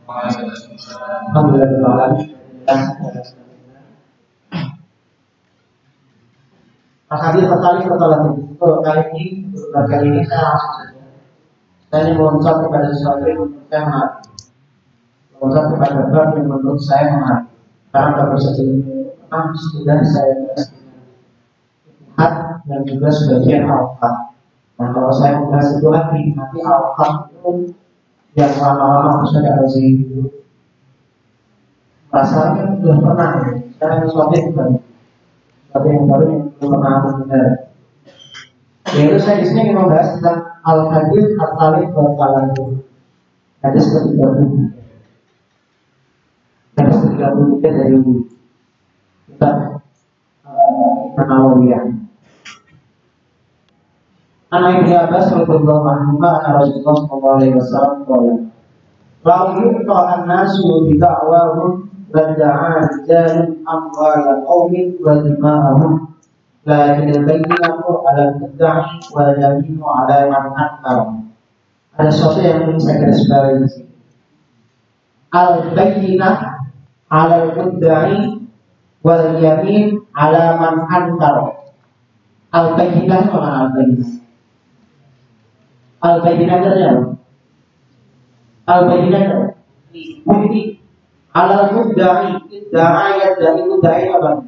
Alhamdulillah. Mas Hadi tertarik lagi. Kali ini saya langsung saja. Saya meloncat kepada sesuatu yang menurut saya menarik. Meloncat kepada bab yang menurut saya menarik. Karena baru saja ini sudah saya lihat dan juga sebagian al-Qaf. Nah kalau saya membahas itu lagi, nanti al-Qaf itu yang lama-lama harus ada itu rasanya belum pernah. Sekarang sesuatu yang baru. Sesuatu yang baru yang belum pernah benar. Yaitu saya di sini ingin membahas tentang al-hadits at-talib wal-talaqu. Hadis ke-30. Hadis ke-30 dari kitab An-Nawawiyah. Anak Ibnu Abbas radhiyallahu anhu anna Rasulullah sallallahu alaihi wasallam qala la yuqta an-nasu bi da'wahum wa da'a rijalun amwala qaumin wa dima'ahum lakin al-bayyinatu 'ala al-mudda'i wa yaminu 'ala man ankara. Ada sesuatu yang ingin saya garis bawahi di sini. Al-bayyinah 'ala al-mudda'i wa yamin 'ala man ankara. Al-bayyinah itu mana al-bayyinah? Al-bayyinah adalah Al-bayyinah bukti ala mudda'i. Da'ayat dari mudda'i apa?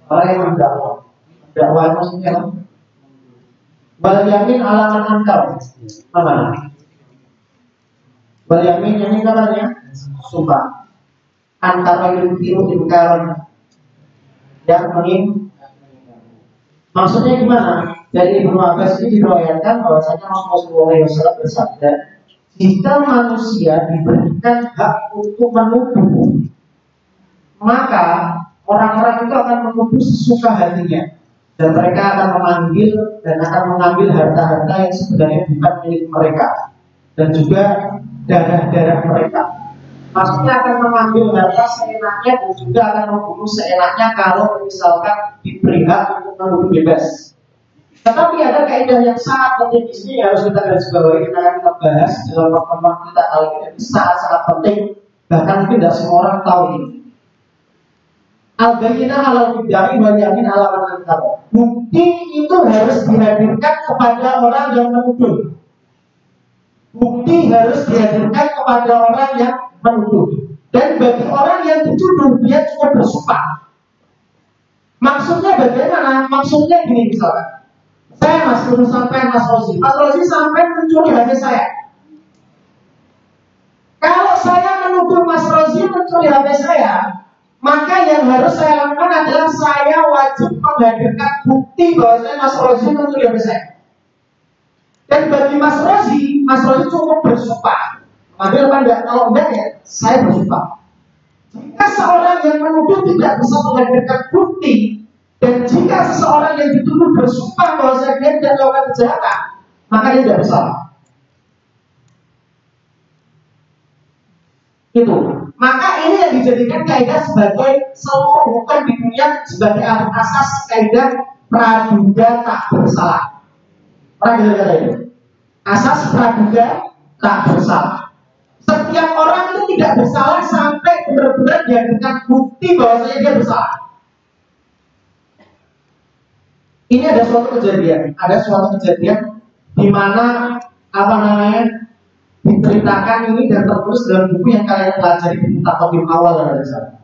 Orang yang mendakwa. Dakwah maksudnya apa? Wal yamin ala man ankar. Apa? Wal yamin ini namanya sumpah. Antara yungkiru ingkaran yang maksudnya gimana? Dari Ibnu Abbas ini diriwayatkan bahwasanya Rasulullah SAW bersabda, jika manusia diberikan hak untuk menuduh, maka orang-orang itu akan menuduh sesuka hatinya, dan mereka akan memanggil dan akan mengambil harta-harta yang sebenarnya bukan milik mereka, dan juga darah-darah mereka. Maksudnya akan mengambil harta seenaknya dan juga akan membunuh seenaknya kalau misalkan diberi hak untuk menuduh bebas. Tetapi ada kaidah yang sangat penting di sini harus kita garis bawahi. Kita akan kita bahas dalam pertemuan kita kali ini. Sangat penting, bahkan mungkin tidak semua orang tahu ini. Al-bayyinah ala mudda'i wal yamin ala man ankara. Bukti itu harus dihadirkan kepada orang yang menuduh. Bukti harus dihadirkan kepada orang yang menuduh. Dan bagi orang yang dituduh, dia cukup bersumpah. Maksudnya bagaimana? Maksudnya gini misalkan. Saya sampai Mas Rozi sampai mencuri HP saya. Kalau saya menuduh Mas Rozi mencuri HP saya, maka yang harus saya lakukan adalah saya wajib menghadirkan bukti bahwa Mas Rozi mencuri HP saya. Dan bagi Mas Rozi cukup bersumpah. Ambil apa enggak? Kalau enggak ya, saya bersumpah. Jika seorang yang menuduh tidak bisa menghadirkan bukti, dan jika seseorang yang dituduh bersumpah bahwa dia tidak melakukan kejahatan, maka dia tidak bersalah. Itu. Maka ini yang dijadikan kaidah sebagai seluruh hukum di dunia sebagai asas kaidah praduga tak bersalah. Pernah dengar kata itu? Asas praduga tak bersalah. Setiap orang itu tidak bersalah sampai benar-benar dihadirkan bukti bahwa dia bersalah. Ini ada suatu kejadian di mana diceritakan ini dan tertulis dalam buku yang kalian pelajari di Takodim awal dari sana.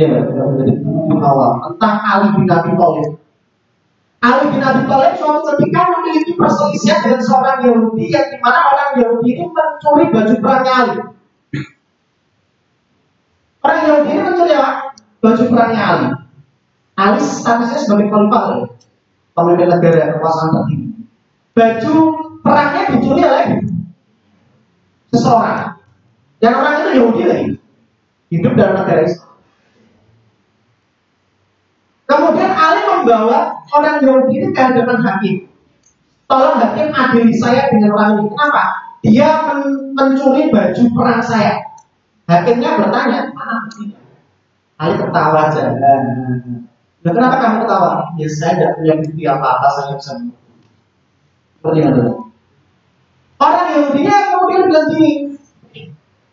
Ya, buku awal tentang Ali bin Abi Thalib. Ali bin Abi Thalib suatu ketika memiliki perselisihan dengan seorang Yahudi yang dimana orang Yahudi ini mencuri baju perangnya Ali. Orang Yahudi ini mencuri apa? Baju perangnya Ali. Ali statusnya sebagai khalifah, pemimpin negara kekuasaan tertinggi. Baju perangnya dicuri oleh seseorang, dan orang itu Yahudi lagi, hidup dalam negara Islam. Kemudian Ali membawa orang Yahudi ini ke hadapan hakim. Tolong hakim adili saya dengan orang ini. Kenapa? Dia mencuri baju perang saya. Hakimnya bertanya, mana buktinya? Ali ketawa aja. Nah, kenapa kamu ketawa? Ya saya tidak punya bukti apa-apa, saya bisa. Seperti itu. Orang Yahudinya kemudian bilang gini,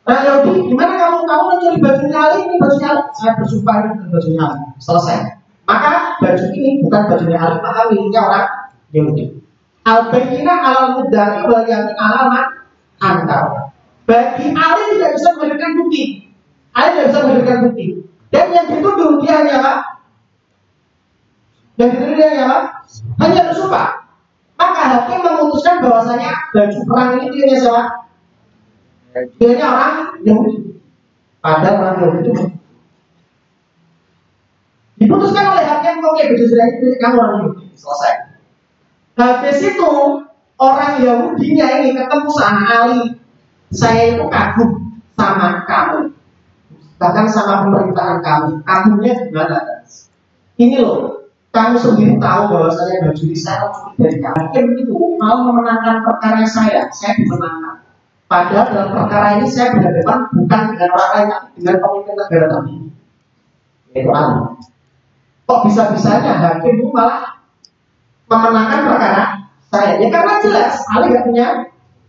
Nah Yahudi, gimana kamu mencuri bajunya Ali, ini bajunya Ali? Saya bersumpah ini bajunya Ali. Selesai. Maka baju ini bukan bajunya Ali, maka miliknya orang Yahudi. Al-Bayyinah alal mudda'i wal yamin alal man ankar. Bagi Ali tidak bisa memberikan bukti. Ali tidak bisa memberikan bukti. Dan yang dituduh dia hanya apa? Yang dituduh dia hanya apa? Hanya bersumpah. Maka hakim memutuskan bahwasanya baju perang ini miliknya siapa? Miliknya orang Yahudi. Padahal orang Yahudi itu diputuskan oleh hakim, oke, baju zirah ini milik kamu orang Yahudi. Selesai. Habis itu orang Yahudinya ini ketemu sama Ali. Saya itu kagum sama kamu, bahkan sama pemerintahan kamu. Kagumnya gimana? Ini loh, kamu sendiri tahu bahwa saya baju di saya dari hakim itu mau memenangkan perkara saya dimenangkan. Padahal dalam perkara ini saya berhadapan bukan dengan orang lain, tapi dengan pemimpin negara tertinggi, yaitu Ali. Kok bisa-bisanya hakim itu malah memenangkan perkara saya? Ya karena jelas Ali gak punya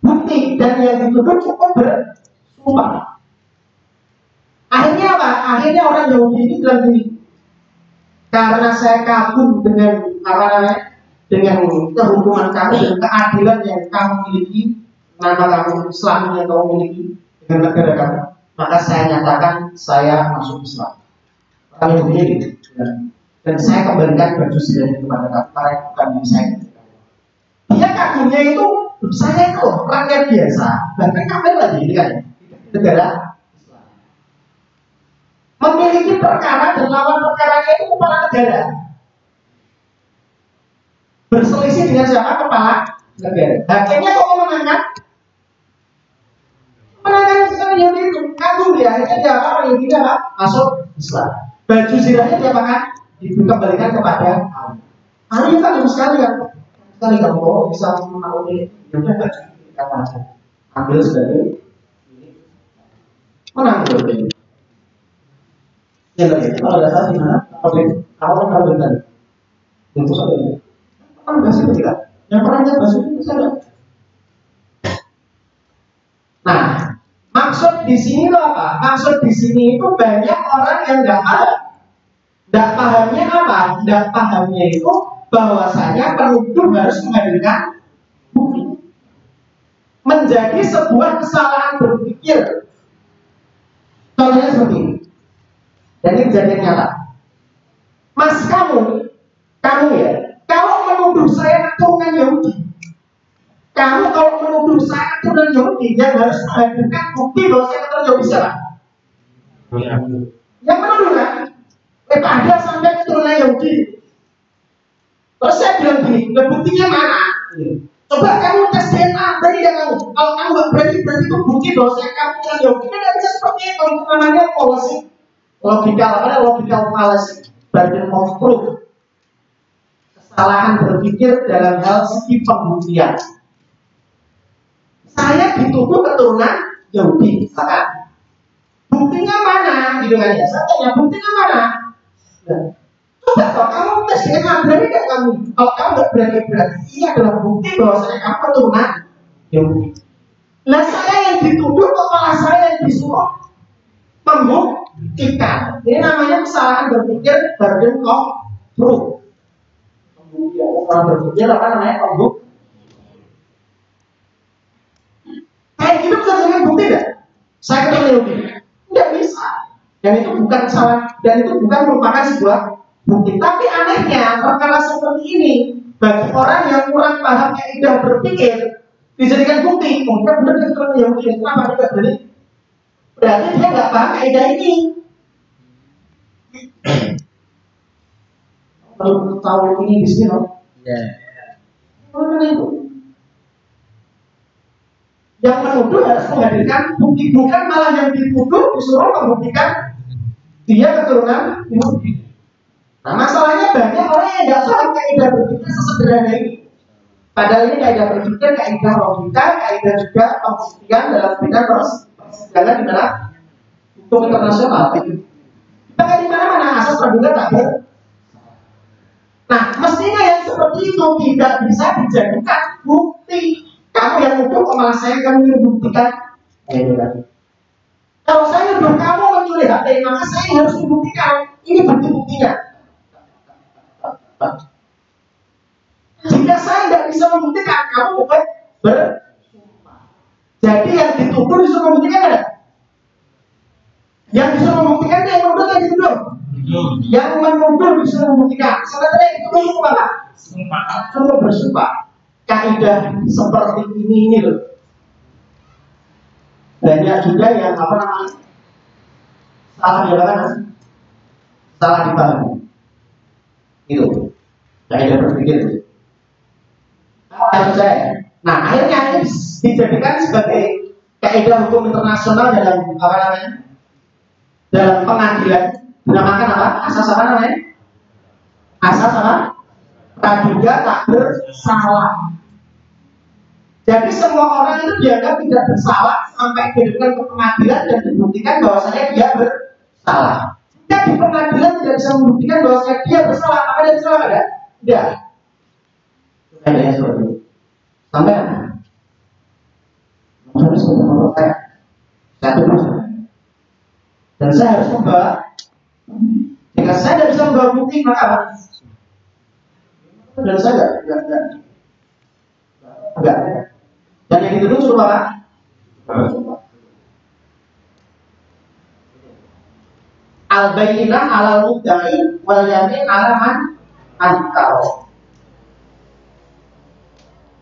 bukti dan yang dituduh cukup bersumpah. Akhirnya apa? Akhirnya orang Yahudi ini bilang gini, karena saya kagum dengan dengan kehukuman kamu dan keadilan yang kamu miliki, nama kamu Islam yang kamu miliki dengan negara kamu, maka saya nyatakan saya masuk Islam. Orang Yahudi gitu. Dan saya kembalikan baju zirah kepada kamu, karena bukan milik saya. Dia kagumnya itu, saya itu rakyat biasa, bahkan kafir lagi ini kan negara Islam. Memiliki perkara dan lawan perkaranya itu kepala negara. Berselisih dengan siapa? Kepala negara. Hakimnya kok memenangkan? Menangkan sekarang Yahudi itu kagum dia, akhirnya dia orang Yahudi masuk Islam. Baju zirahnya dia makan dikembalikan kepada Ali. Ali itu kagum sekali kan? Sekali kamu mau bisa menaungi, ya udah baju kata aja, ambil sebagai menang dulu. Ya lagi, kalau ada salah gimana? Apa tadi? Itu saja. Kan bahasa itu tidak. Yang perannya bahasa itu saja. Nah, maksud di sini apa? Maksud di sini itu banyak orang yang nggak paham. Nggak pahamnya apa? Nggak pahamnya itu bahwasanya penuduh harus menghadirkan bukti. Menjadi sebuah kesalahan berpikir. Contohnya seperti ini. Dan ini kejadian nyata. Mas kamu ya, kalau menuduh saya keturunan Yahudi, kamu kalau menuduh saya keturunan Yahudi, yang harus menghadirkan bukti bahwa saya keturunan Yahudi siapa? Yang menuduh kan? Ada sampai keturunan Yahudi. Terus saya bilang gini, buktinya mana? Coba kamu tes DNA, berarti dia kamu. Kalau kamu nggak berarti itu bukti bahwa saya kamu keturunan Yahudi. Kan nggak bisa seperti itu. Kalau itu namanya policy, logikal fallacy, burden of proof. Kesalahan berpikir dalam hal segi pembuktian. Saya dituduh keturunan Yahudi, misalkan. Buktinya mana? Gitu kan ya? Saya tanya, buktinya mana? Coba kalau kamu tes DNA, berani gak kamu? Kalau kamu gak berani, berarti ini adalah bukti bahwasanya kamu keturunan Yahudi. Nah saya yang dituduh, kepala saya yang disuruh membuktikan. Ini namanya kesalahan berpikir, burden of proof. Pembuktian. Orang berpikir apa namanya? Pembuktian. Kayak gitu bisa dengan bukti gak? Saya keturunan Yahudi. Tidak bisa. Dan itu bukan salah, dan itu bukan merupakan sebuah bukti. Tapi anehnya perkara seperti ini bagi orang yang kurang paham kaidah berpikir dijadikan bukti. Oh, dia benar keturunan Yahudi. Kenapa dia berani? Berarti dia nggak paham kaidah ini. Kalau tahu ini di sini, loh. Bagaimana itu? Yang menuduh harus menghadirkan bukti, bukan malah yang dituduh disuruh membuktikan dia keturunan Yahudi. Nah masalahnya banyak orang yang nggak paham kaidah berpikir sesederhana ini. Padahal ini kaidah berpikir, kaidah logika, kaidah juga pembuktian dalam bidang persidangan di mana hukum internasional. Bahkan di mana-mana asas praduga tak ber. Nah mestinya yang seperti itu tidak bisa dijadikan bukti. Kamu yang nuduh kok malah saya kamu membuktikan. Kalau saya nuduh kamu mencuri HP, maka saya harus membuktikan. Ini bukti-buktinya. Jika saya tidak bisa membuktikan, kamu bukan bersumpah. Jadi yang dituduh disuruh membuktikan ada? Yang disuruh membuktikan yang menuduh yang dituduh. Yang menuduh disuruh membuktikan. Sementara yang dituduh apa? Suruh bersumpah. Kaidah seperti ini loh. Banyak juga yang apa namanya salah dipahami, salah dipahami. Itu kaidah berpikir. Nah, akhirnya ini dijadikan sebagai kaidah hukum internasional dalam apa namanya? Dalam pengadilan dinamakan apa? Asas apa namanya? Asas apa? Praduga tak bersalah. Jadi semua orang itu dianggap tidak bersalah sampai dikirimkan ke pengadilan dan dibuktikan bahwasanya dia bersalah. Jika di pengadilan tidak bisa membuktikan bahwasanya dia bersalah, maka dia bersalah ada? Tidak. Kayaknya seperti itu. Sampai harus menurut saya satu persen. Dan saya harus membawa. Jika saya tidak bisa membawa bukti, maka apa? Dan saya enggak. Dan yang dituduh suruh apa? Al-bayyinah 'alal mudda'i wal yamin 'ala man ankara.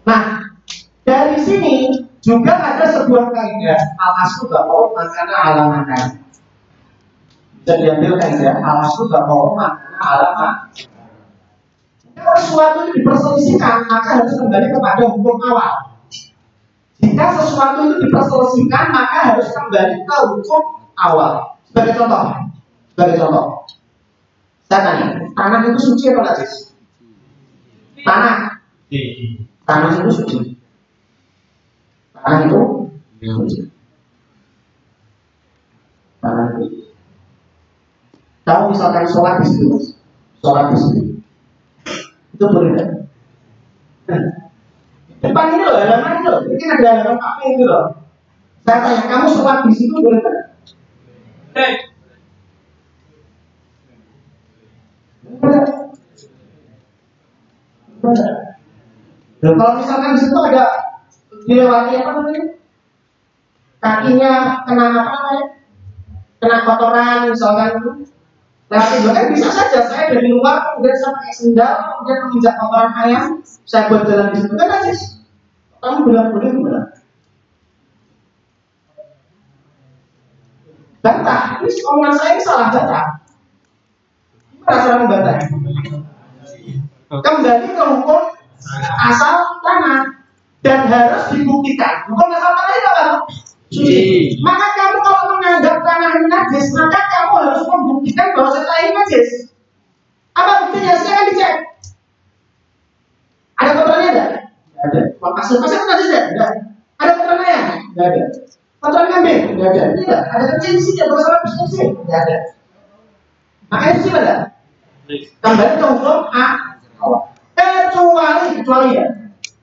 Nah, dari sini juga ada sebuah kaidah al-aslu baqa'u makana 'ala makan. Bisa diambil kaidah al-aslu baqa'u makana 'ala makan. Kalau sesuatu itu diperselisihkan, maka harus kembali kepada hukum awal. Jika sesuatu itu diperselisihkan, maka harus kembali ke hukum awal. Sebagai contoh, saya tanya, tanah itu suci atau najis? Tanah itu suci. Tanah itu suci. Tanah itu. Kamu misalkan sholat di situ, itu boleh kan? Depan ini loh, halaman ini loh, ini ada halaman kafe ini loh. Saya tanya, kamu sholat di situ boleh kan? Dan kalau misalkan di situ ada dilewati apa namanya? Kakinya kena apa namanya? Kena kotoran misalkan itu. Lewat itu kan bisa saja saya dari luar kemudian saya pakai sendal kemudian menginjak kotoran ayam saya buat jalan di situ kan najis. Kamu bilang boleh gimana? Bantah, ini omongan saya salah bantah. Gimana cara membantahnya? Kembali ke hukum asal tanah dan harus dibuktikan. Hukum asal tanah itu apa? Suci. Maka kamu kalau menganggap tanah ini najis, maka kamu harus membuktikan bahwa setelah ini najis. Apa buktinya? Sekarang dicek. Ada kotorannya enggak? Ada. Pasir najis enggak? Ada kotorannya? Enggak ada. Kotoran kambing? Enggak ada. Tidak. Ada kencing sih, ada masalah kencing? Enggak ada. Makanya suci ada. Kembali ke hukum awal.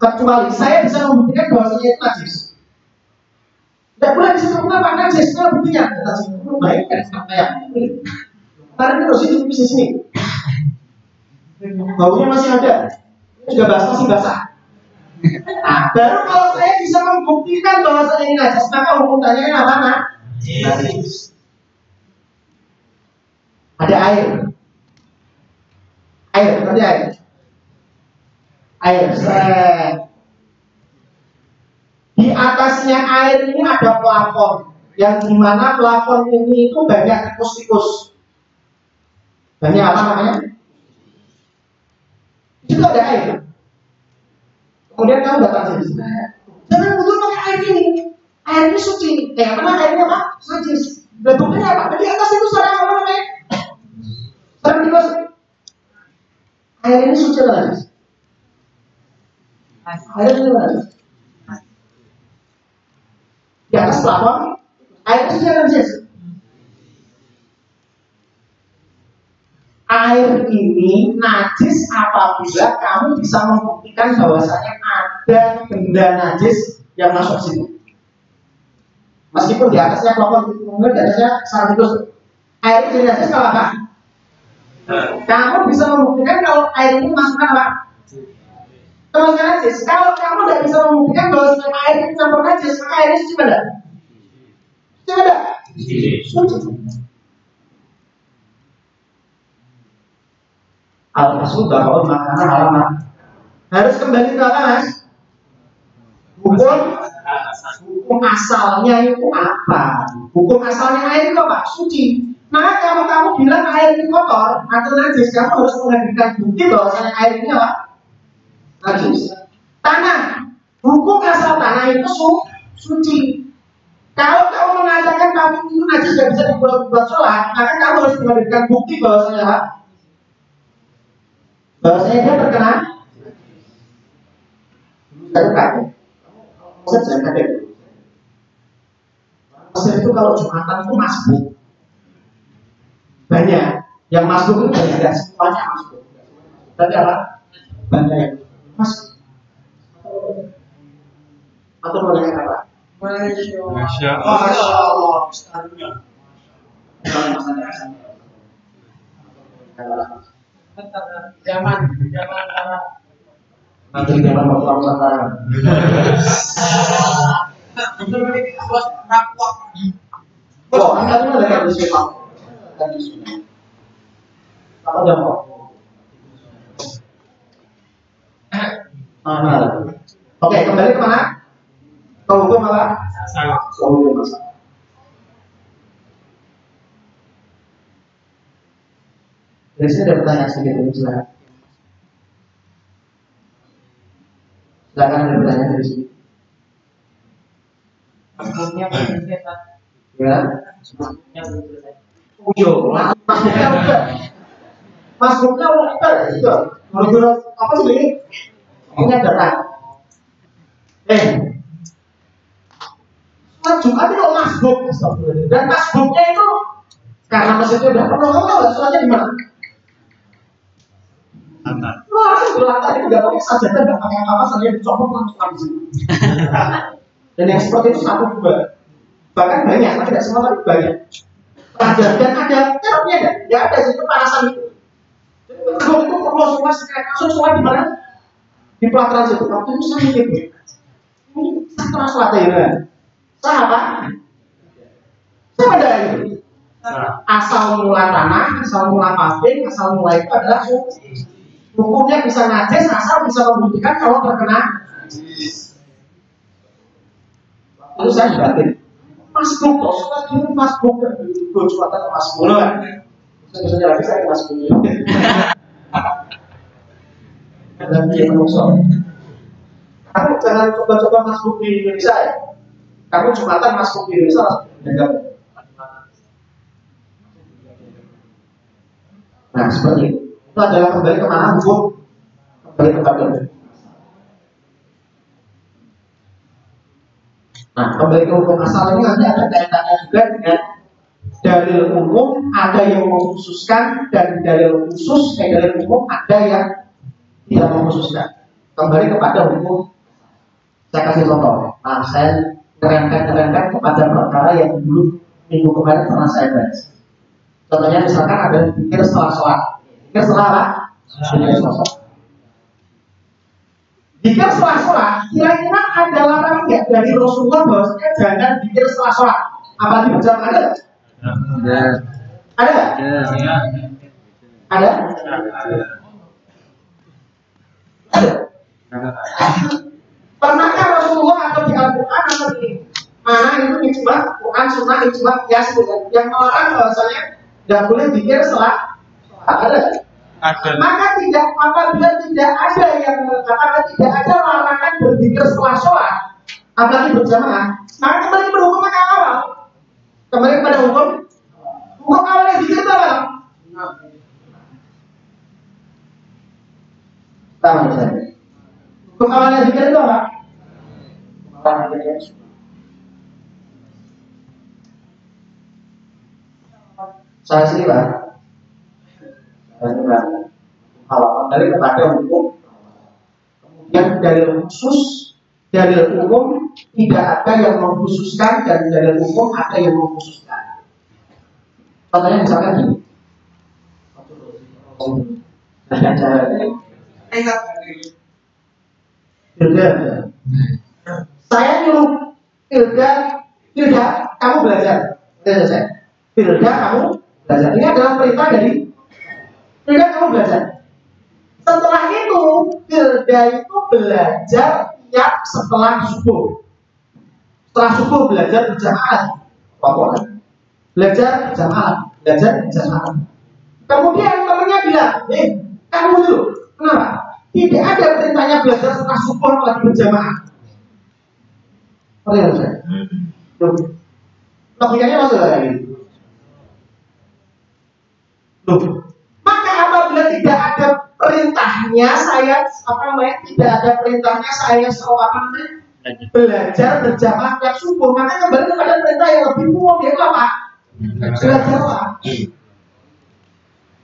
Kecuali saya bisa membuktikan bahwa itu najis. Tidak boleh disitu kenapa najis? Kalau buktinya najis itu baik kan sampai yang kemarin terus itu di sini. Baunya masih ada. Ini juga masih basah. Nah, baru kalau saya bisa membuktikan bahwa ini najis, maka hukumannya apa? Najis. Ada air. Air. Di atasnya air ini ada plafon, yang dimana plafon ini itu banyak tikus-tikus. Banyak apa namanya? Itu ada air. Kemudian kamu datang sini. Jangan butuh pakai air ini. Air ini suci. Karena airnya apa? Najis. Bentuknya apa? Di atas itu sarang apa namanya? Sarang tikus. Air ini suci atau najis? Air ini najis. Di atas plafon, air itu suci atau najis? Air ini najis apabila kamu bisa membuktikan bahwasanya ada benda najis yang masuk situ. Meskipun di atasnya klopot, kemudian di atasnya sarang tikus. Air itu jadi najis kalau apa? Kamu bisa membuktikan kalau air ini masukkan apa? Termasuk najis. Kalau kamu tidak bisa membuktikan bahwa air ini campur najis, maka air ini suci tidak? Suci tidak? Suci. Al-Rasul bahwa makanan halaman harus kembali ke apa, Mas? Hukum asalnya itu apa? Hukum asalnya air itu apa? Suci. Maka kalau kamu bilang air ini kotor atau najis, kamu harus menghadirkan bukti bahwa air ini apa? Najis. Tanah, hukum asal tanah itu suci. Kalau kamu mengatakan kamu itu najis tidak bisa dibuat sholat, maka kamu harus menghadirkan bukti bahwasanya apa? Bahwasanya dia terkena. Saya kaget. Saya jangan kaget. Mesir itu kalau Jumatan itu masbuk. Banyak. Yang masbuk itu banyak, tidak semuanya masbuk. Tapi apa? Banyak yang masbuk. Atau boleh apa? Masya Allah. Zaman nanti zaman waktu Nusantara. Oh, anda itu ada yang bersifat. Apa jam? Oke, kembali ke mana? Ke hukum apa? Hukum masalah. Dari sini ada pertanyaan sedikit ini, silakan. Silakan ada pertanyaan dari sini. Masbuknya belum selesai. Ya. Masbuknya belum selesai. Uyo, masbuknya udah. Masbuknya udah. Itu. Menurut apa sih ini? Ini datang. Jumat itu masbuk, dan masbuknya itu karena masjidnya udah penuh, kamu tahu nggak sholatnya di mana? Langsung di lantai, itu nggak pakai sajadah, nggak pakai apa-apa, saja dicopot langsung habis. Dan yang seperti itu satu dua, bahkan banyak, tapi tidak semua, tapi banyak. Dan ada caranya, ya ada sih kepanasan itu. Jadi masbuk itu perlu semua langsung sholat di mana? Di pelataran situ. Waktu itu saya mikir, ini setelah sholat ya. Apa? Siapa ada itu? Asal mula tanah, asal mula pabrik, asal mula itu adalah suci. Hukumnya bisa najis, asal bisa membuktikan kalau terkena. Lalu saya batin, masbuk kok, lagi masbuk, gue cuma tahu masbuk kan? Sebenarnya lagi saya masbuk. Dan dia menusuk. Kamu jangan coba-coba masbuk di Indonesia ya. Kamu Jumatan masuk di Indonesia langsung menjaga. Nah seperti itu. Itu adalah kembali kemana hukum? Kembali kepada. Nah kembali ke hukum asal ini nanti ada kaitannya juga dengan dalil umum, ada yang mengkhususkan, dan dalil khusus dalil umum ada yang tidak mengkhususkan. Kembali kepada hukum. Saya kasih contoh. Nah saya terangkat kepada perkara yang dulu minggu kemarin pernah saya bahas. Contohnya misalkan ada zikir setelah sholat. Zikir setelah apa? Zikir setelah sholat. Zikir setelah sholat, kira-kira ada larangan nggak dari Rasulullah bahwasanya jangan zikir setelah sholat? Apalagi berjamaah ada? Ada? Ada? Pernahkah Rasulullah atau di Al-Quran atau di mana itu ijma, Quran, Sunnah, ijma, kias yang melarang bahwasanya tidak boleh zikir setelah ada? Maka tidak, apabila tidak ada yang mengatakan tidak ada larangan berzikir setelah sholat, apalagi berjamaah, maka kembali kepada hukum yang awal. Kembali kepada hukum awalnya zikir itu apa? Tahu saya. Hukum awalnya zikir itu apa? Saya sendiri Pak. Kalau kembali kepada hukum, kemudian dalil khusus, dalil umum, tidak ada yang mengkhususkan dan dalil umum ada yang mengkhususkan. Contohnya misalkan gini. Hilda, saya nyuruh Hilda, kamu belajar. Hilda, kamu belajar. Ini adalah perintah dari Hilda, kamu belajar. Setelah itu, Hilda itu belajar tiap setelah subuh. Setelah subuh belajar berjamaah. Belajar berjamaah. Kemudian temannya bilang, kamu dulu, kenapa? Tidak ada perintahnya belajar setelah subuh lagi berjamaah. Perhatikan saya. Logikanya masuk lagi. Maka apabila tidak ada perintahnya tidak ada perintahnya saya belajar berjamaah tiap subuh, maka kembali kepada perintah yang lebih umum, yaitu apa? Belajarlah.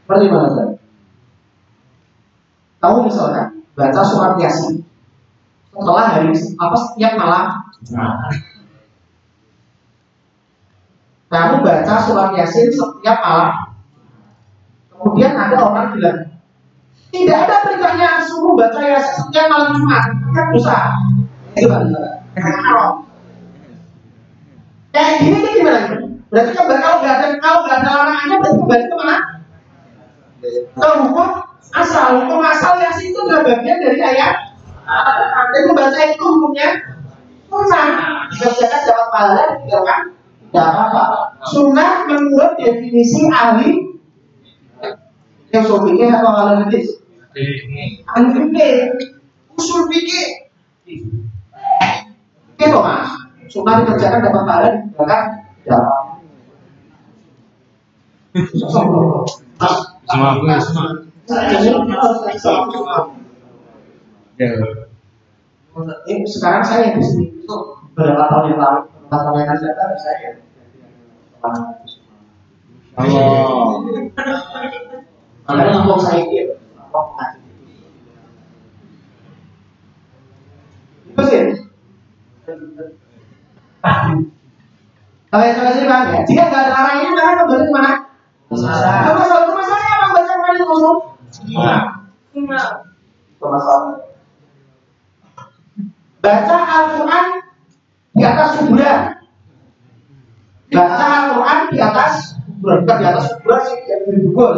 Bagaimana Pak? Kamu misalkan baca surat Yasin setelah hari setiap malam. Kamu baca surat Yasin setiap malam. Kemudian ada orang bilang, tidak ada perintahnya suruh baca Yasin setiap malam Jumat. Kan dosa. Itu kan kayak gini gimana? Berarti kalau nggak ada larangannya berarti kembali ke mana? Ke hukum asal Yasin itu adalah bagian dari ayat. Ada membaca itu hukumnya sunnah. Dikerjakan dapat pahala, dikerjakan tidak apa-apa. Sunnah menurut definisi ahli yang fikih atau ahli hadis. Ahli fikih, usul fikih. Itu mas, sunnah dikerjakan dapat pahala, dikerjakan tidak apa-apa. Sekarang saya di sini itu beberapa tahun yang lalu, saya. Makanya ngomong saya itu, itu sih. Kalau sini bang, ya. Jika nggak ada larangannya, maka kembali ke mana? Masalahnya apa? Baca kembali kosong. Baca Al-Quran di atas kuburan. Baca Al-Quran di atas kuburan. Bukan di atas kuburan sih, yang di kuburan.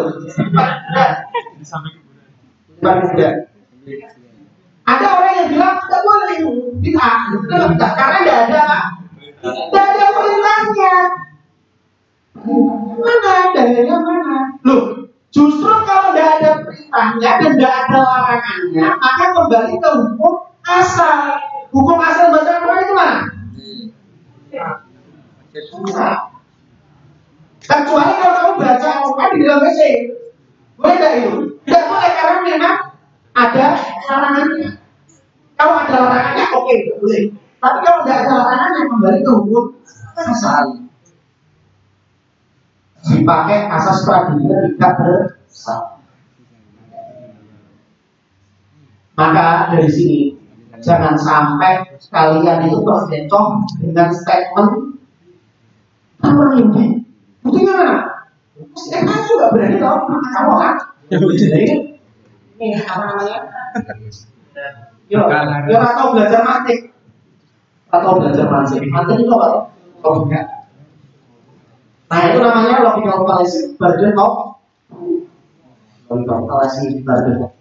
Ada orang yang bilang tidak boleh bid'ah, karena tidak ada apa? Tidak ada perintahnya. Mana dalilnya mana? Loh, justru kalau tidak ada perintahnya dan tidak ada larangannya, maka kembali ke hukum asal. Hukum asal baca Al-Quran itu mana? Kecuali kalau kamu baca Al-Quran di dalam WC, boleh tidak itu? Tidak boleh karena memang ada larangannya. Kalau ada larangannya, oke, boleh. Tapi kalau tidak ada larangannya, kembali ke hukum asal. Dipakai asas praduga tidak bersalah. Maka dari sini jangan sampai kalian itu terkecoh dengan statement orang ini. Buktinya mana? Kan juga berani tahu kamu kan? Ini apa namanya? Yo, atau belajar matik, matik itu apa? Logika. Nah itu namanya logical fallacy, burden of logical fallacy, burden of.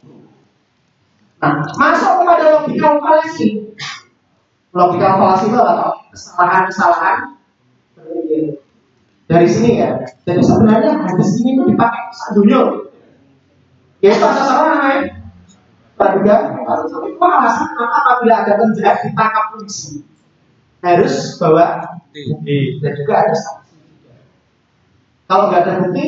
Nah, masuk kepada logical fallacy. Logical fallacy itu apa? Kesalahan-kesalahan dari sini ya. Jadi sebenarnya hadis ini itu dipakai dunia. Yaitu asas apa namanya? Praduga. Itu alasan apabila ada penjahat ditangkap polisi harus bawa bukti dan juga ada saksi. Kalau nggak ada bukti,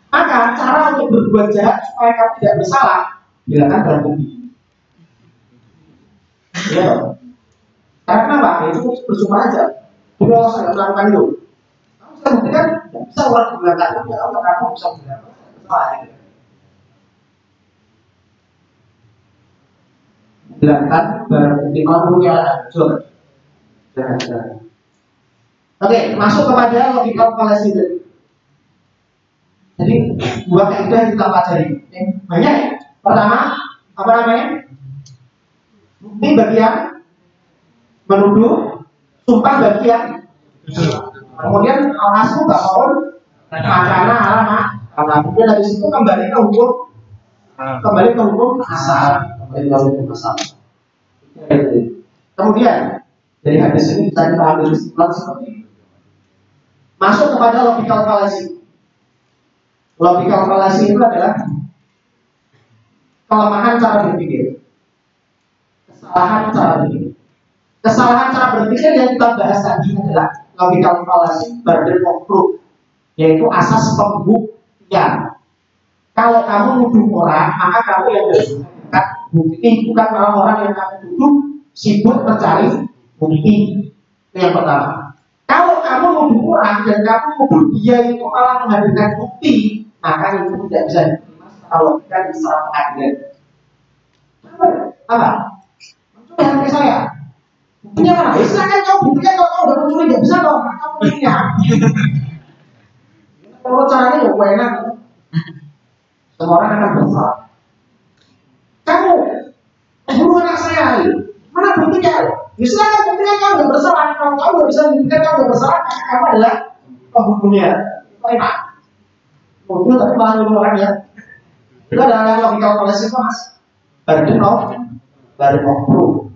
maka cara untuk berbuat jahat supaya kamu tidak bersalah, bilakan barang bukti. Ya, karena kenapa? Itu percuma aja. Jadi kalau saya melakukan itu, kamu bisa buktikan, tidak bisa orang digunakan. Kalau kamu bisa buktikan, bersalah. hilangkan barang bukti manusia. Oke, masuk kepada logical fallacy. Jadi dua kaidah yang kita pelajari. Banyak ya. Pertama, apa namanya? Bukti bagi yang menuduh, sumpah bagi yang kemudian asal bahwa makana alamat. Kemudian dari situ kembali ke hukum asal. Kemudian dari hadis ini bisa kita ambil kesimpulan seperti ini. Masuk kepada logical fallacy. Logical fallacy itu adalah kelemahan cara berpikir, kesalahan cara berpikir. Kesalahan cara berpikir yang kita bahas tadi adalah logical fallacy burden of proof, yaitu asas pembuktian. Kalau kamu nuduh orang, maka kamu yang menunjukkan bukti, bukan orang yang kamu tuduh sibuk mencari bukti. Itu yang pertama. Kalau kamu nuduh orang dan kamu nuduh dia itu malah menghadirkan bukti, maka itu tidak bisa diterima kalau kita secara pengadilan. Apa? Mencuri HP saya. Buktinya mana? Ya silakan kau buktinya kalau kau udah mencuri, nggak bisa dong. Kamu buktinya. Kalau caranya ya gue enak. Semua orang akan bersalah. Kamu bunuh anak saya, mana buktinya? Ya silakan buktinya kau nggak bersalah. Kalau kau nggak bisa membuktikan kau nggak bersalah, kamu adalah pembunuhnya. Itu enak. Mungkin tapi malah bunuh orang ya. Itu adalah logical fallacy mas. Burden of proof.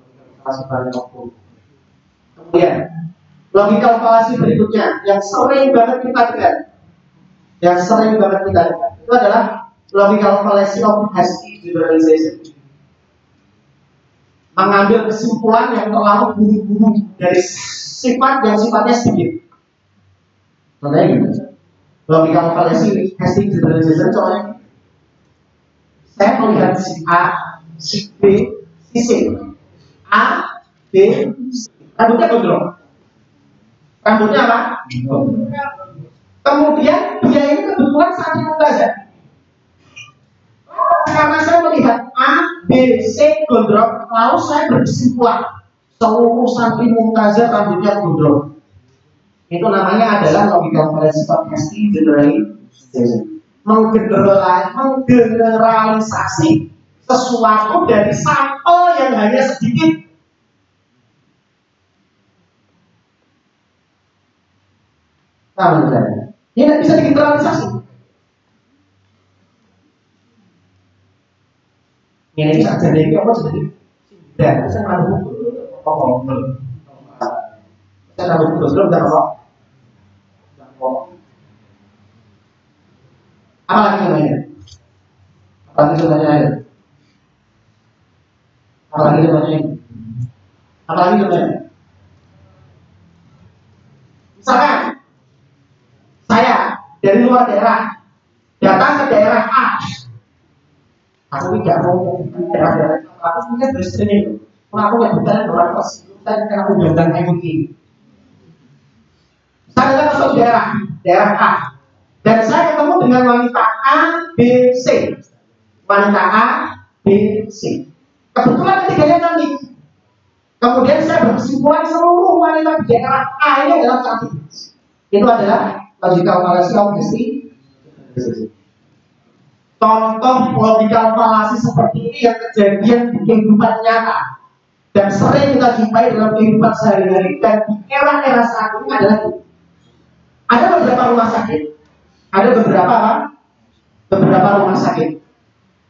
Kemudian logical fallacy berikutnya yang sering banget kita lihat, itu adalah logical fallacy of hasty generalization. Mengambil kesimpulan yang terlalu buru-buru dari sifat yang sifatnya sedikit. Contohnya gitu. Logical fallacy hasty generalization contohnya. Saya melihat si A, si B, si C. A, B, C. Rambutnya gondrong. Rambutnya apa? Kemudian dia ini kebetulan saking mubazir. Karena saya melihat A, B, C gondrong, lalu saya berkesimpulan seluruh santri mubazir rambutnya gondrong. Itu namanya adalah logical fallacy of hasty generalization. Menggeneralisasi sesuatu dari sampel yang hanya sedikit. Nah, ini tidak bisa digeneralisasi. Ini bisa jadi apa jadi? Dan saya nggak saya nggak belum apa lagi sebenarnya? Apa lagi sebenarnya? Misalkan saya dari luar daerah datang ke daerah A, aku tidak mau daerah aku punya beristri itu, aku nggak bukan orang kos, dan aku jangan mengikuti. Saya datang ke suatu daerah A, dan saya ketemu dengan wanita A, B, C. Wanita A, B, C. Kebetulan ketiganya cantik. Kemudian saya berkesimpulan seluruh wanita di daerah A ini adalah cantik. Itu adalah logical fallacy of hasty. Contoh logical fallacy seperti ini yang kejadian di kehidupan nyata dan sering kita jumpai dalam kehidupan sehari-hari dan di era-era saat ini adalah ada beberapa rumah sakit. Beberapa rumah sakit.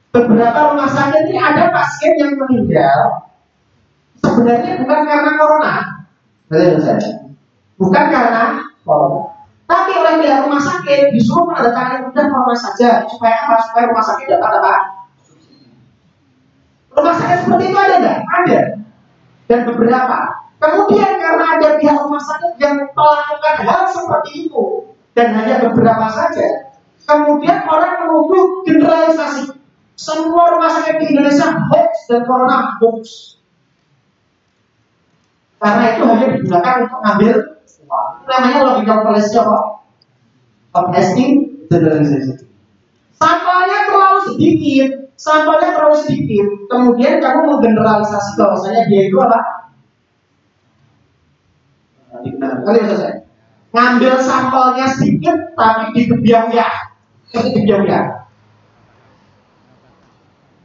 Beberapa rumah sakit ini ada pasien yang meninggal sebenarnya bukan karena corona, bukan karena corona, tapi oleh pihak rumah sakit disuruh menandatangani udah normal saja supaya rumah sakit dapat apa? Rumah sakit seperti itu ada nggak? Ada, dan beberapa. Kemudian karena ada pihak rumah sakit yang melakukan hal seperti itu dan hanya beberapa saja, kemudian orang menuduh generalisasi semua rumah sakit di Indonesia hoax dan corona hoax. Karena itu hanya digunakan untuk ngambil uang. Namanya logical fallacy of hasty generalization. Sampelnya terlalu sedikit, sampelnya terlalu sedikit, kemudian kamu menggeneralisasi bahwasanya dia itu apa? Kali selesai. Ngambil sampelnya sedikit, tapi digebiak-biak. Digebiak-biak.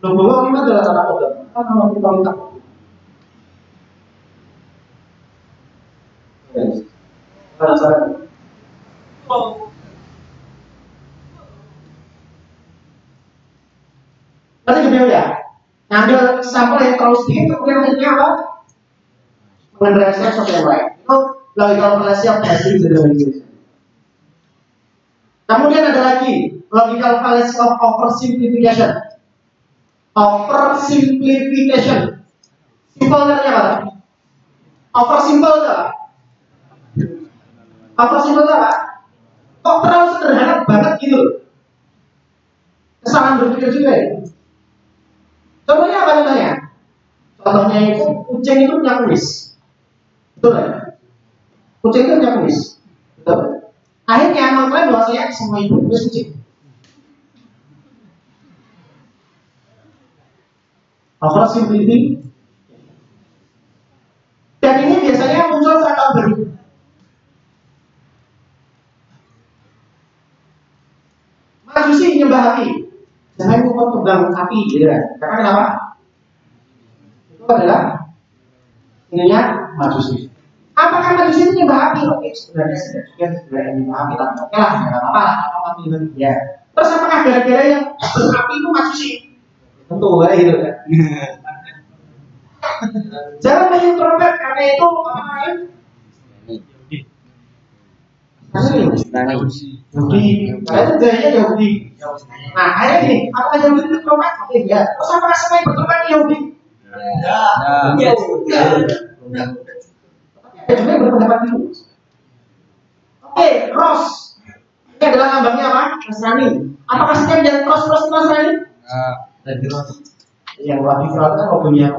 Loh, bahwa ini adalah tanda kode. Kan kalau kita minta. Penasaran? Nanti gebiak-biak. Ngambil sampel yang terlalu sedikit, kemudian akhirnya apa? Mengeneralisasi sesuatu yang lain. Itu logical fallacy of testing generalization. Kemudian ada lagi logical fallacy of oversimplification. Oversimplification. Simpelnya apa? Oversimple itu apa? Oversimple itu apa? Kok terlalu sederhana banget gitu? Kesalahan berpikir juga ya. Contohnya apa contohnya? Contohnya itu kucing itu punya kumis. Betul ya? Kucing itu punya kumis. Betul. Akhirnya mengklaim bahwasanya semua itu kumis kucing. Oversimplification. Dan ini biasanya muncul saat tahun baru. Majusi nyembah api. Jangan lupa pegang api, ya. Karena kenapa? Itu adalah ininya Majusi. Apakah Majusi itu nyembah api? Oke, sebenarnya sebenarnya nyembah api lah. Oke lah, nggak apa-apa lah. Apa ya. Terus apakah gara-gara yang api itu Majusi? Tentu ya gitu kan. Jangan main trompet karena itu apa namanya? Yahudi, karena itu gayanya Yahudi. Nah, akhirnya gini, apakah Yahudi itu trompet? Oke, ya. Terus apakah semua yang bertrompet Yahudi? Ya. Ada juga yang berpendapat itu. Oke, cross. Ini adalah lambangnya apa? Nasrani. Apakah setiap yang cross itu Nasrani? Yang lagi fraud kan logonya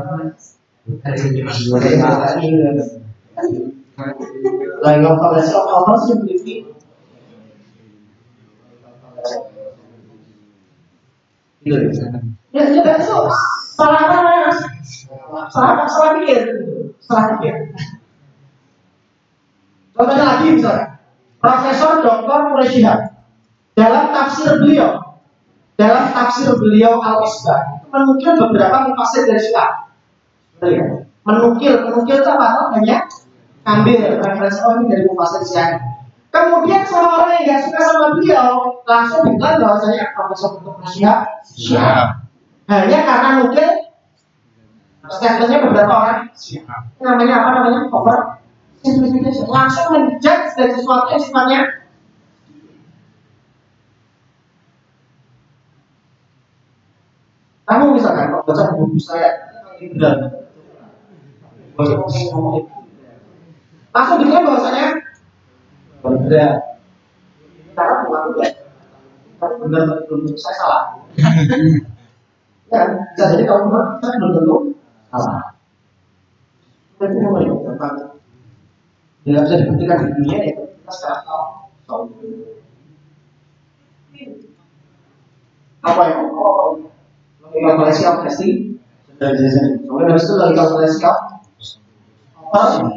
lagi fallacy of oversimplification. Gitu ya. Ya itu salah apa namanya? Salah pikir. Contohnya lagi misalnya, Profesor Dr. Mursyid dalam tafsir beliau Al-Isbah itu menukil beberapa mufasir dari Syiah. Menukil itu apa? Hanya ambil referensi ini dari mufasir Syiah. Kemudian seorang yang nggak suka sama beliau langsung bilang bahwasanya Profesor Dr. Syiah hanya karena nukil statementnya beberapa orang Syiah. Namanya apa namanya? Oversimplification. Langsung menjudge dari sesuatu yang sifatnya kamu misalkan kalau baca buku saya langsung diklaim bahwasanya berbeda. Karena bukan ya, tapi benar belum saya salah. Ya, bisa jadi kalau benar saya belum tentu salah. Tapi apa yang tentang tidak bisa dibuktikan di dunia ya kita sekarang tahu. Apa yang kalkulasi of testing dari jajan. Kemudian habis itu lagi kalkulasi of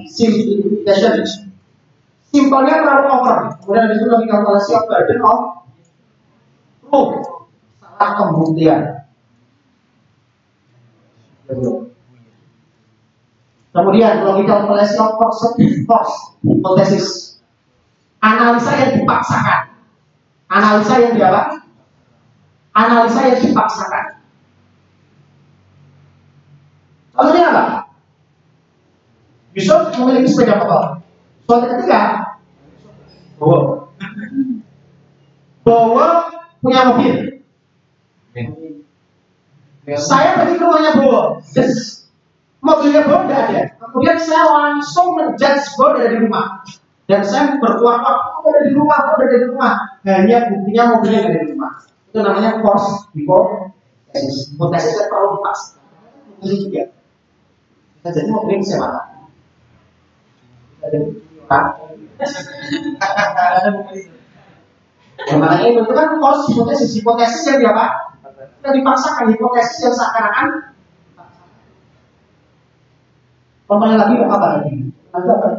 simplification. Simpelnya terlalu over. Kemudian habis itu lagi kalkulasi of burden of proof. Salah pembuktian. Kemudian lagi kalkulasi of force hipotesis. Analisa yang dipaksakan. Analisa yang dipaksakan. Contohnya apa? Yusuf memiliki sepeda motor. Suatu ketika Bowo punya mobil. Saya pergi ke rumahnya Bowo. Mobilnya Bowo tidak ada. Kemudian saya langsung menjudge Bowo dari rumah. Dan saya berkuat-kuat ada di rumah. Hanya buktinya mobilnya ada di rumah. Itu namanya force hipotesis. Hipotesisnya terlalu dipaksa. Ini juga. Jadi mobilnya siapa? Ada yang makanya itu kan force hipotesis yang dia apa? Yang dipaksakan, hipotesis yang seakan-akan. Contohnya lagi apa lagi? Nanti apa?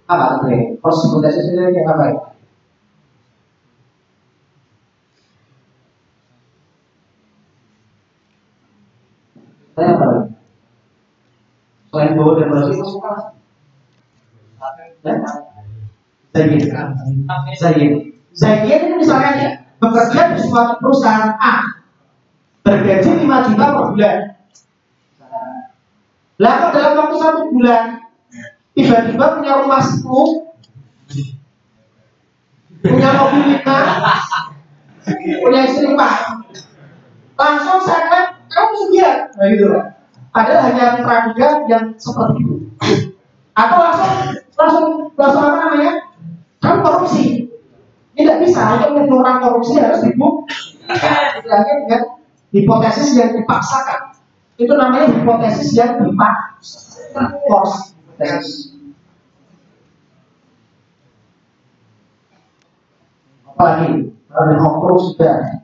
Apa itu? Proses hipotesis ini yang apa ya? Saya apa lagi? Selain bahwa dan berarti masuk kelas. Zaid itu misalnya ya, bekerja di suatu perusahaan A, bergaji 5 juta per bulan. Lah kok dalam waktu 1 bulan tiba-tiba punya rumah 10, punya mobil 5, punya istri 4, langsung saya kan kamu sekian, nah gitu lah. Padahal hanya praduga yang seperti itu. Atau langsung apa namanya? Kamu korupsi. Tidak bisa, untuk menuduh orang korupsi harus dibuktikan. Istilahnya dengan hipotesis yang dipaksakan. Itu namanya hipotesis yang dipaksakan. Force hipotesis. Apalagi kalau hukum sudah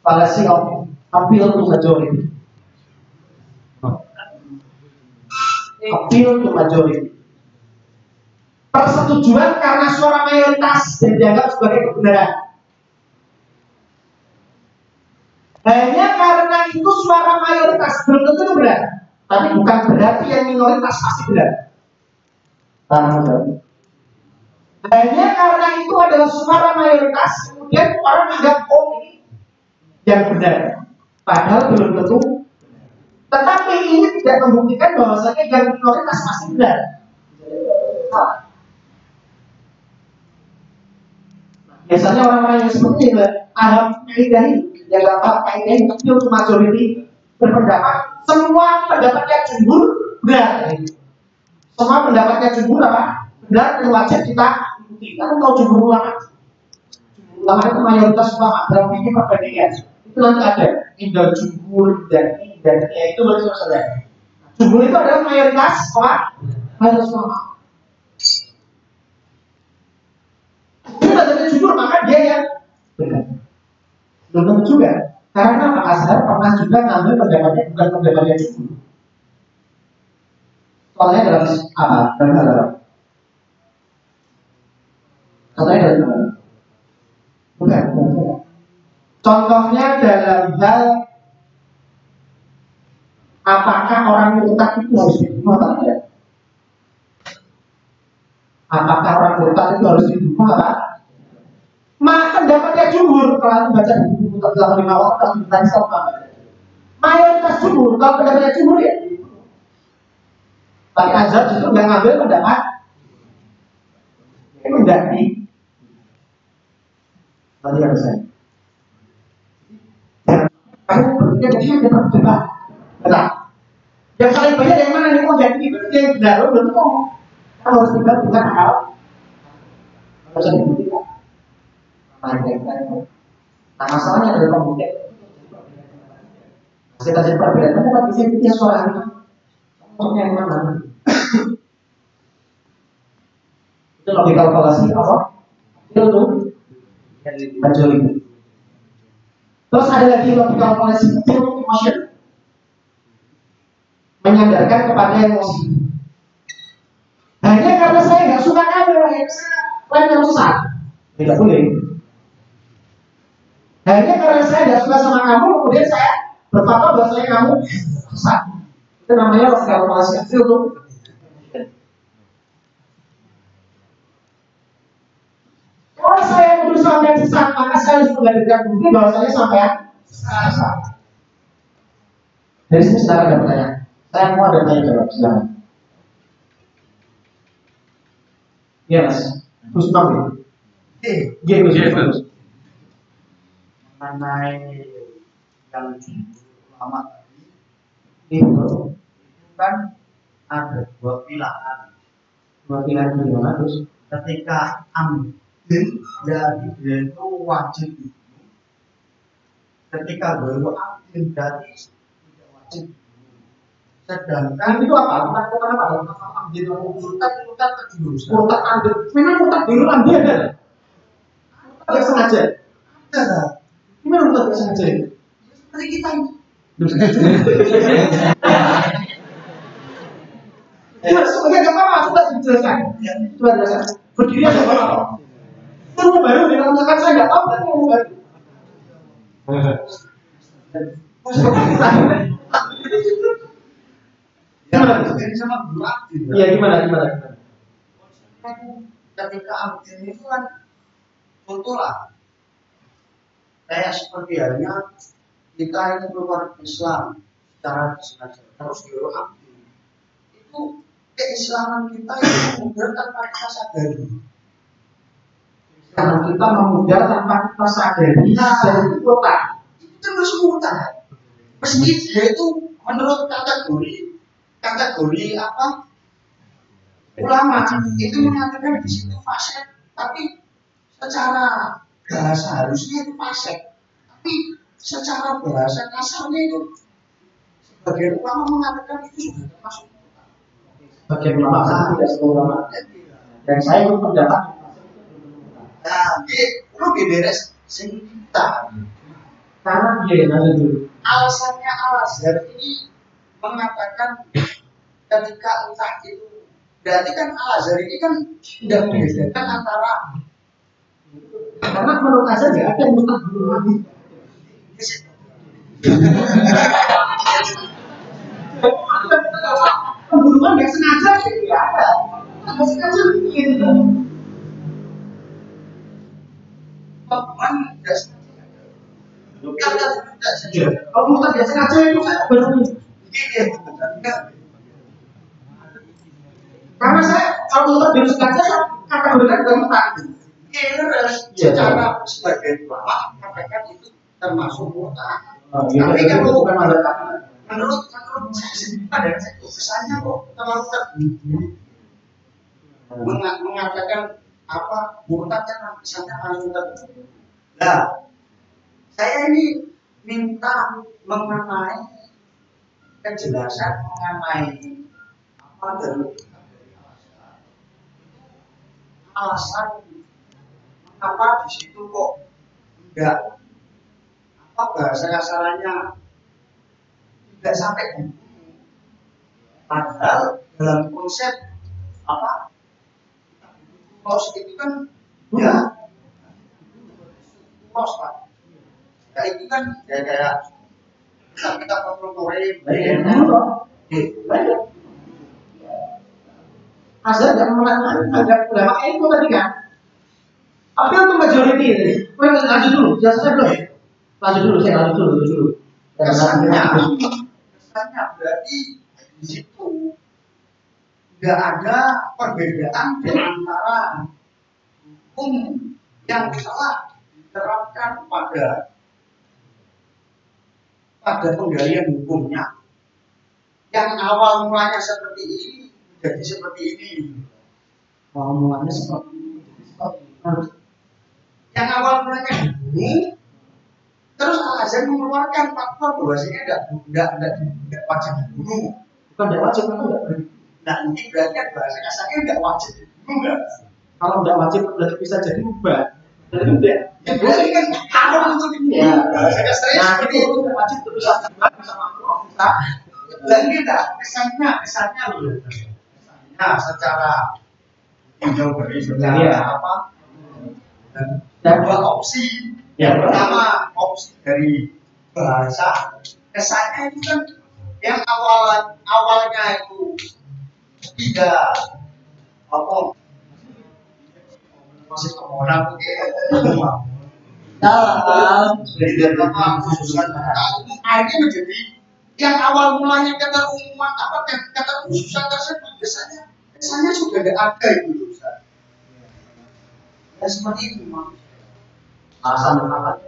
policy of appeal to majority. Appeal to majority. Persetujuan karena suara mayoritas dan dianggap sebagai kebenaran. Hanya karena itu suara mayoritas belum tentu benar, tapi bukan berarti yang minoritas pasti benar. Hanya karena itu adalah suara mayoritas, kemudian orang menganggap oh ini yang benar, padahal belum tentu. Tetapi ini tidak membuktikan bahwasanya yang minoritas pasti benar. Biasanya orang-orang yang seperti itu paham kaidah ini, yang nggak paham kaidah ini, tapi untuk majority berpendapat semua pendapatnya jumhur benar. Semua pendapatnya jumhur apa? Benar dan wajib kita ikuti. Karena kalau jumhur ulama itu mayoritas ulama dalam fikih perbandingan. Itu nanti ada indah jumhur dan ya itu berarti maksudnya. Jumhur itu adalah mayoritas mayoritas ulama. Kita jadi jujur maka dia yang benar. Belum juga. Karena Pak Azhar pernah juga ngambil pendapatnya bukan pendapatnya jumhur. Soalnya dalam apa? Dalam hal apa? Soalnya dalam hal bukan. Contohnya dalam hal apakah orang murtad itu harus dibunuh atau tidak? Apakah orang murtad itu harus dibunuh apa? Maka pendapatnya jumhur kalau baca buku tentang 5 waktu tentang sama. Mayoritas jumhur kalau pendapatnya jumhur ya. Tapi Azhar justru nggak ngambil pendapat itu tidak di. Tadi harus saya. Kamu berpikir ada perdebat, benar? Yang paling banyak yang mana nih? Oh jadi itu yang benar, belum tahu. Kamu harus debat dengan hal harus dibuktikan. Nah masalahnya adalah pembuktian. Kita jadi perbedaan, kamu nggak bisa bukti suara itu. Maksudnya yang mana? Itu logika kalkulasi apa? Itu tuh majority. Terus ada lagi logika kalkulasi emotion, menyandarkan kepada emosi. Hanya karena saya nggak suka kamu, lain yang sesat, tidak boleh. Hanya karena saya nggak suka sama kamu, kemudian saya berfatwa bahwasanya kamu sesat. Itu namanya logika kalkulasi itu. Kalau saya menuduh sampean sesat, maka saya harus menghadirkan bukti bahwasanya sampean sesat. Dari sini silakan ada pertanyaan. Saya mau ada tanya jawab, silakan. Iya mas, Gus Mam ya. Iya Gus. Mengenai yang ulama tadi itu kan ada dua pilihan. Dua pilihan gimana terus? Ketika ambil dari dia itu wajib dibunuh. Ketika baru ambil dari tidak wajib dibunuh. Sedangkan itu apa? Murtad apa? ambil murtad terus. Murtad ambil, memang murtad dulu ambil ada. Tidak sengaja. Ada. Gimana murtad tidak sengaja? Seperti kita ini. Sebenarnya nggak apa-apa, coba dijelaskan. Coba jelaskan. Berdiri aja apa? Ilmu baru, kalau misalkan saya nggak tahu, berarti ilmu baru. Gimana? Jadi sama guru aktif. Iya, gimana? Ketika aktif itu kan contoh lah. Kayak seperti halnya kita ini keluar Islam secara disengaja terus guru aktif. Itu keislaman kita itu mudar tanpa kita sadari. Karena kita memudar tanpa kita sadari dari kota. Itu terus murtad. Meski dia itu menurut kategori apa ulama itu mengatakan di situ fasik, tapi secara bahasa harusnya itu fasik, tapi secara bahasa kasarnya itu sebagian ulama mengatakan itu sudah termasuk murtad. Bagian ulama saya tidak semua ulama. Dan saya itu pendapat. Nah, dia lebih beres sing kita. Karena dia yang dulu. Alasannya Al-Azhar ini mengatakan ketika entah itu berarti kan Al-Azhar ini kan tidak membedakan antara karena menurut saya nggak ada yang murtad dulu lagi. Pembunuhan nggak sengaja sih nggak ada. Nggak sengaja mungkin. Pembunuhan tidak sengaja. Kalau murtad nggak sengaja itu saya baru ini. Karena saya kalau murtad tidak sengaja saya kategorikan bukan murtad. Secara sebagian ulama katakan itu termasuk murtad. Tapi kalau bukan mazhab menurut saya sendiri pada saya kesannya kok terlalu terbuka mengatakan apa murtad kan kesannya langsung terbuka. Nah, saya ini minta mengenai kejelasan mengenai apa dari alasan mengapa di situ kok enggak apa bahasa kasarannya tidak sampai dibunuh. Padahal dalam konsep apa los itu kan ya los pak. Ya itu kan ya kayak kita kontrol Azhar nggak mengatakan agak ulama itu tadi kan. Tapi untuk majority tadi. Lanjut dulu, jelasnya belum. Saya lanjut dulu. Kesannya berarti di situ nggak ada perbedaan di antara hukum yang telah diterapkan pada penggalian hukumnya yang awal mulanya seperti ini jadi seperti ini. Awal mulanya seperti ini. Yang awal mulanya ini terus Al-Azhar mengeluarkan fatwa bahwasanya tidak wajib dibunuh. Bukan tidak wajib atau tidak berarti. Nah ini berarti kan bahasa kasarnya tidak wajib dibunuh nggak? Kalau tidak wajib berarti bisa jadi ubah. Berarti tidak. Ya berarti kan haram untuk dibunuh. Ya. Bahasa kasarnya Nah seperti itu itu. tidak wajib itu bisa juga bisa makruh bisa. Dan kita kesannya loh. Kesannya secara jauh berbeda. Iya. Apa? Dan dua opsi. Yang pertama opsi dari bahasa kesannya itu kan yang awalnya itu tidak apa masih orang dalam tidak apa khususan akhirnya menjadi yang awal mulanya kata umuman apa kata khususan tersebut kesannya sudah ada itu Ustaz. Ya seperti itu Mas. Alasan apa?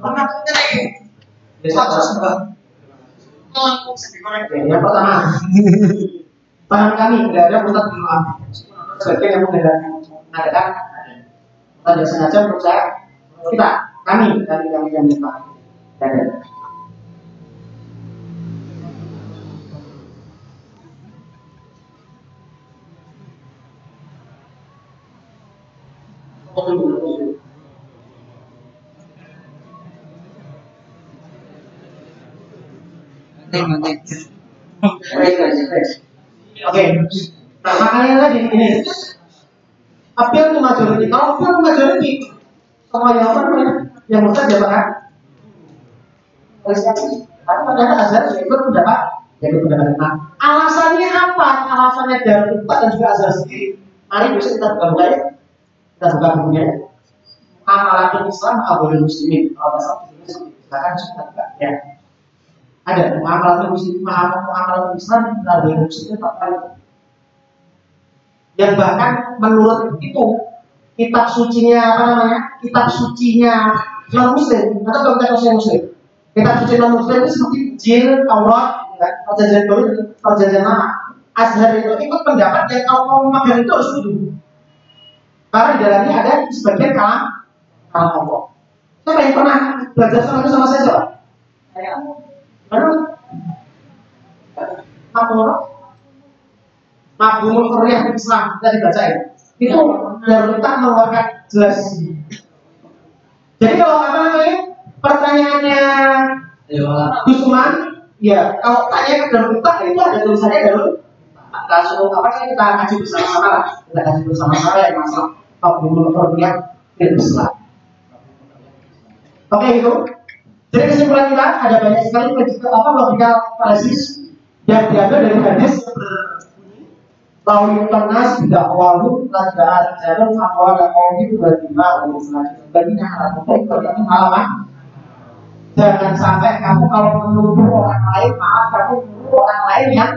Pernah ini. Bisa sebab langsung sedikit. Yang pertama, paham kami tidak ada murtad bil amdi. Sebagian yang mengadakan tidak sengaja menurut saya kami yang minta. Oke. Nah, makanya tadi ini appeal to majority. Kalau appeal to majority, semua yang apa namanya? Yang besar siapa kan? Oleh sebab itu, tapi ternyata Azhar ikut pendapat, Nah, alasannya apa? Alasannya dari Ustaz dan juga Azhar sendiri. Mari besok kita buka ya. Kita buka bukunya. Amalatul Islam Abdul Muslimin. Kalau silakan kita buka ya. Ada Amalatul Islam Abdul Muslimin yang bahkan menurut itu kitab sucinya apa namanya? Kitab sucinya non Muslim atau bukan Muslim. Kitab suci non Muslim itu seperti Injil, Taurat, kan? Perjanjian Baru, Perjanjian Lama. Azhar itu ikut pendapat yang kalau memegang itu harus setuju. Karena di dalamnya ada sebagian kalam Allah. Siapa yang pernah belajar sama itu sama saya coba? Saya. Baru. Mafhumul Hurriyah Islam kita dibacain. Itu Darul Ifta mengeluarkan jelas. Jadi kalau apa namanya pertanyaannya Gusman, ya kalau tanya ke Darul Ifta itu ada tulisannya Darul. Langsung apa sih kita kaji bersama-sama lah. Kita kaji bersama-sama yang masalah Mafhumul Hurriyah Islam. Oke itu. Jadi kesimpulan kita ada banyak sekali logical fallacies yang diambil dari hadis Lalu ternas tidak walu lajar jarum awal kaum itu berlima untuk selanjutnya baginya halaman halaman. Jangan sampai kamu kalau menuduh orang lain, maaf kamu menuduh orang lain yang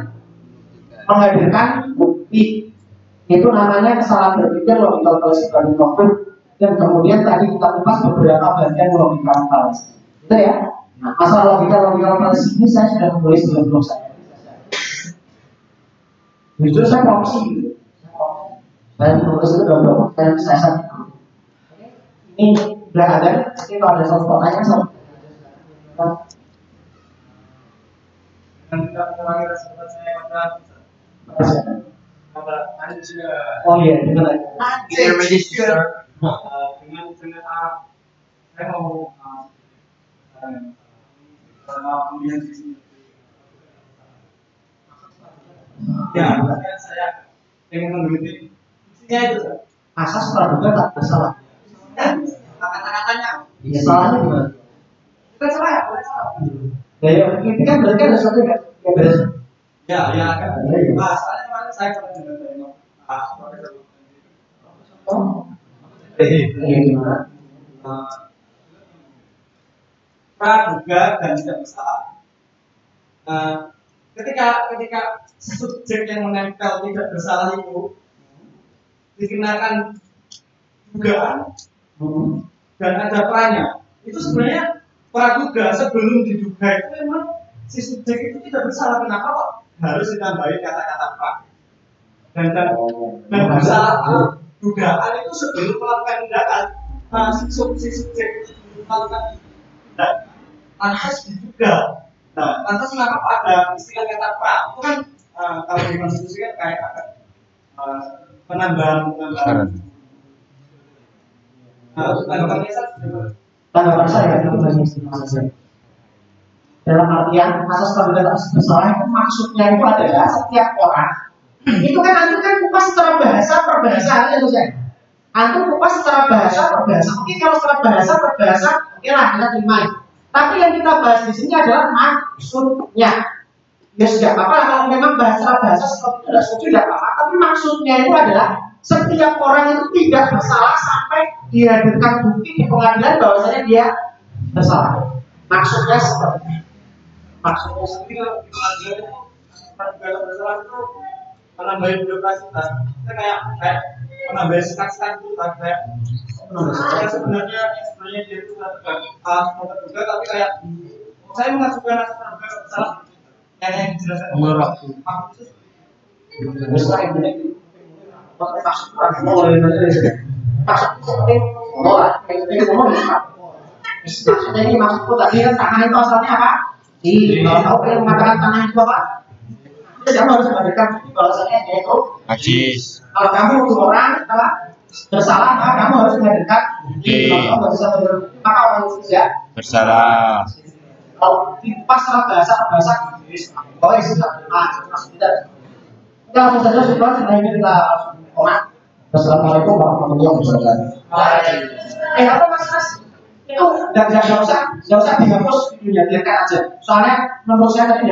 menghadirkan bukti. Itu namanya kesalahan berpikir logical fallacy dari Nofur. Dan kemudian tadi kita kupas beberapa bagian logical fallacy. Itu ya. Nah, masalah logical fallacy ini saya sudah menulis dalam blog saya. Justru saya promosi gitu. Saya menulis itu dalam blog saya satu. Ini sudah ada. Jadi kalau ada soal pertanyaan sama. Kita mengulangi kesempatan saya pada hari juga. Oh iya, benar. Dengan saya mau kemudian di sini. Ya, saya ingin mengikuti isinya itu. Asas praduga tak bersalah. Kata-katanya. Iya, salahnya gimana? Bukan salah ya, bukan salah. Ya, itu kan berarti ada sesuatu yang beres. Ya, kan. Soalnya kemarin saya pernah dengar dari Profesor. Gimana? Praduga dan tidak bersalah. Ketika subjek yang menempel tidak bersalah itu dikenakan dugaan dan ada perannya, itu sebenarnya praduga sebelum diduga itu memang si subjek itu tidak bersalah. Kenapa kok harus ditambahin kata-kata pra? Dan bersalah dugaan itu sebelum melakukan tindakan si subjek melakukan tindakan lantas diduga. Nah, lantas kenapa ada istilah kata pra? Itu kan kalau di konstitusi kan kayak penambahan. Tanggapan saya itu banyak istilah saya. Dalam artian asas praduga tak bersalah itu maksudnya itu adalah setiap orang itu kan antum kan kupas secara bahasa perbahasaan itu saya. Antum kupas secara bahasa perbahasa. Mungkin kalau secara bahasa perbahasa oke lah kita terima. Tapi yang kita bahas di sini adalah maksudnya. Ya sudah apa kalau memang bahasa seperti itu tidak setuju tidak apa. Tapi maksudnya itu adalah setiap orang itu tidak bersalah sampai dihadirkan bukti di pengadilan bahwasanya dia bersalah. Maksudnya seperti itu. Maksudnya sendiri kalau di pengadilan itu praduga bersalah itu menambahin birokrasi. Kita kayak menambah sekat-sekat itu kayak sebenarnya dia itu praduga tapi kayak saya mengajukan asas praduga bersalah yang dijelaskan Umur waktu. Maksudnya ini maksudku tadi kan tanah itu asalnya apa? Kalau kau mengatakan tanah itu apa? Kamu harus menghadirkan bahwasanya dia itu najis. Kalau kamu untuk orang apa? Bersalah, maka kamu harus menghadirkan kalau kamu bisa maka orang itu tidak Bersalah. Kalau pas bahasa pokoknya masih tidak. Kita langsung saja sudah sebenarnya kita langsung komat. Assalamualaikum warahmatullahi wabarakatuh. Apa mas? Itu nggak usah dihapus, dihadirkan aja. Soalnya menurut saya tadi